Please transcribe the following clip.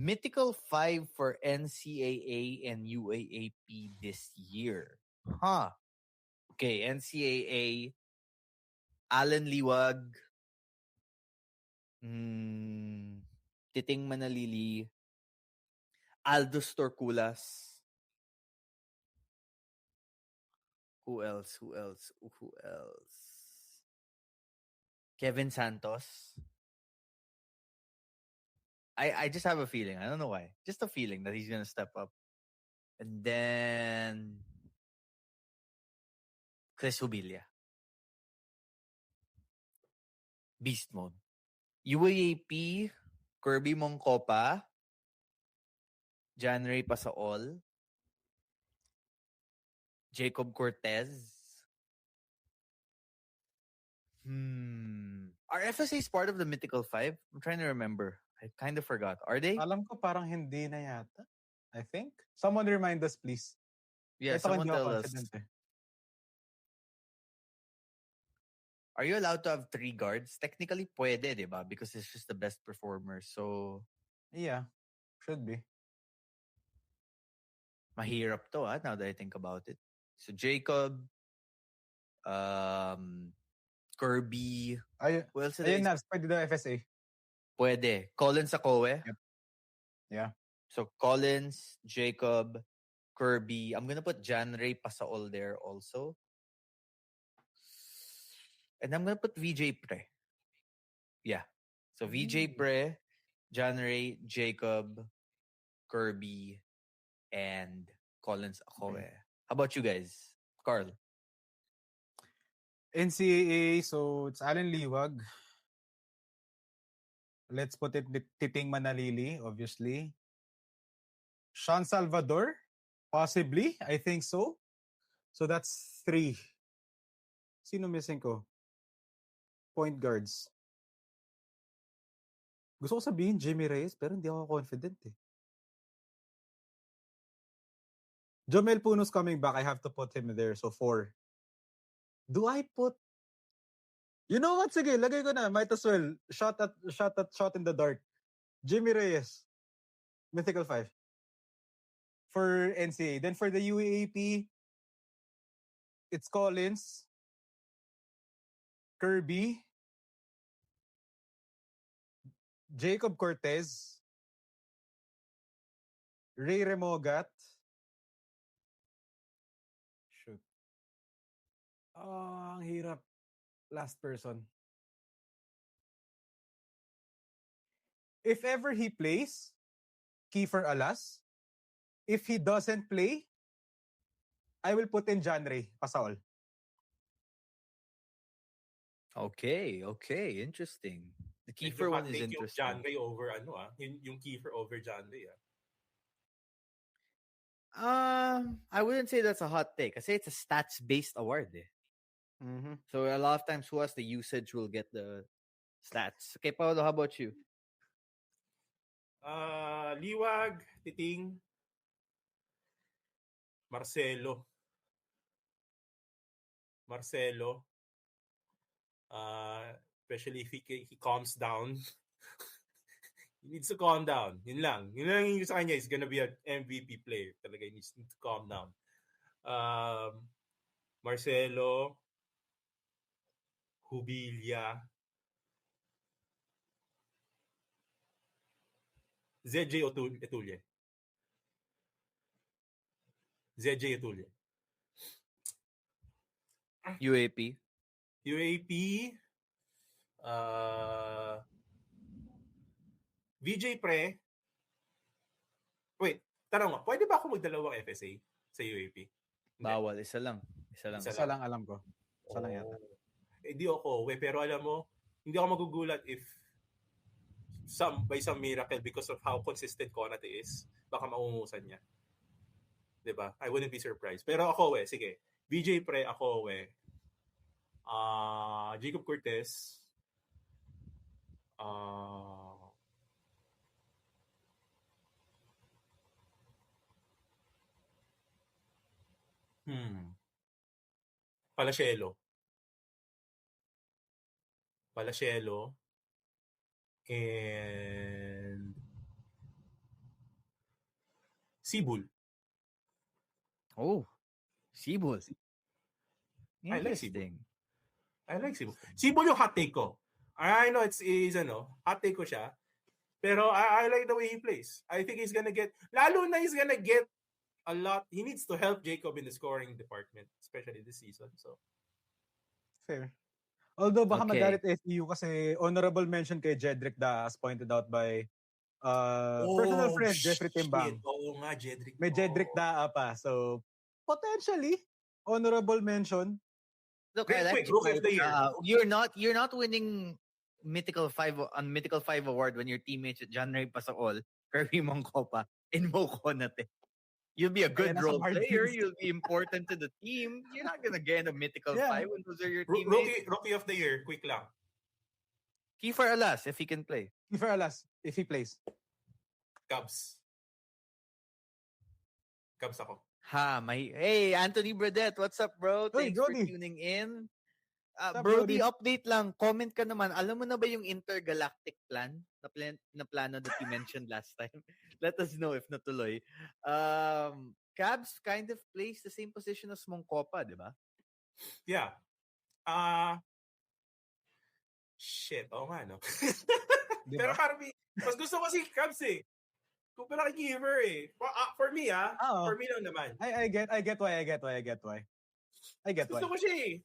Mythical 5 for NCAA and UAAP this year. Huh. Okay, NCAA, Alan Liwag, Titing Manalili, Aldous Torculas. Who else? Kevin Santos. I just have a feeling. I don't know why. Just a feeling that he's going to step up. And then Chris Hubilia. Beast mode. UAAP, Kirby Mongcopa, January Pasaol, Jacob Cortez. Are FSAs part of the Mythical 5? I'm trying to remember. I kind of forgot. Are they? Alam ko parang hindi na yata. I think. Someone remind us, please. Yeah, someone tell us. Are you allowed to have 3 guards? Technically, pwede, diba? Because it's just the best performer. So, yeah, should be. Mahirap to, now that I think about it. So, Jacob, Kirby. Who else? Ayun na, pwede daw FSA. Pwede. Collins Akowe. Yep. Yeah. So, Collins, Jacob, Kirby. I'm gonna put Janray Pasaol there also. And I'm gonna put VJ Pre. Yeah. So, VJ Pre, Janray, Jacob, Kirby, and Collins Akowe. Okay. How about you guys? Carl? NCAA, so it's Alan Liwag. Let's put it Titing Manalili, obviously. Sean Salvador, possibly. I think so. So that's 3. Sino missing ko? Point guards. Gusto ko sabihin Jimmy Reyes, pero hindi ako confident eh. Jomel Puno's coming back. I have to put him there. So 4. Do I put... You know what? Sige, lagay ko na. Might as well. Shot in the dark. Jimmy Reyes. Mythical 5. For NCAA. Then for the UAAP, it's Collins, Kirby, Jacob Cortez, Ray Remogat. Shoot. Ang hirap. Last person. If ever he plays, Kiefer Alas. If he doesn't play, I will put in Janray Pasaol. Okay. Interesting. The Kiefer one is interesting. Yung Janray over yung Kiefer over Janray. I wouldn't say that's a hot take. I say it's a stats-based award. Mm-hmm. So a lot of times, who has the usage will get the stats. Okay, Paolo, how about you? Liwag, Titing, Marcelo, especially if he calms down. He needs to calm down. Yun lang yung sa kanya. He's gonna be an MVP player. Talaga, he needs to calm down. Marcelo, Hubilia, ZJ Etulie. UAP, VJ Pre. Wait, tanong nga, pwede ba ako magdalawang FSA sa UAP? Bawal, isa lang alam ko. Isa lang yata. Hindi ako, pero alam mo, hindi ako magugulat if by some miracle, because of how consistent Konate is, baka maungusan niya. Diba? I wouldn't be surprised. Pero ako, sige. VJ Pre, ako, Jacob Cortez, Palacielo, and Sibul. Oh, Sibul. I like Sibul. Interesting. I like Sibul. Sibul yung hot take ko. I know it's hot take ko siya. Pero I like the way he plays. I think he's gonna get a lot. He needs to help Jacob in the scoring department, especially this season. So Fair. Although baka Okay. magalit SEU kasi honorable mention kay Jedrick Da as pointed out by personal friend Jeffrey Timbang. Oo nga, Jedrick. May Jedrick Da pa. So, potentially, honorable mention. Look, Real I like quick, Rookie of the Year. You're not winning Mythical 5 award when your teammates at John Ray Pasacol, Kirby Mongkopa, and Mo Konate. You'll be a good nasa role Marlins. player. You'll be important to the team. You're not gonna get a Mythical Yeah. 5 when those are your teammates. Rookie of the Year, quick lang. Kiefer Alas, if he can play. For Alas, if he plays. Cubs ako. Hey, Anthony Bradette, what's up, bro? Hey, Thanks for Brody. tuning in. What's up, Brody, Brody? update lang. Comment ka naman. Alam mo na ba yung intergalactic plan? Na plano that you mentioned last time? Let us know if natuloy. Cavs kind of plays the same position as Mongkopa, di ba? Yeah. Shit. Oo nga, no? Di Pero ba? Harvey, mas gusto ko si Cubs eh. Kumpara kay Giver eh. For me Oo. for me lang naman. I get why. I get why. Gusto ko siya eh.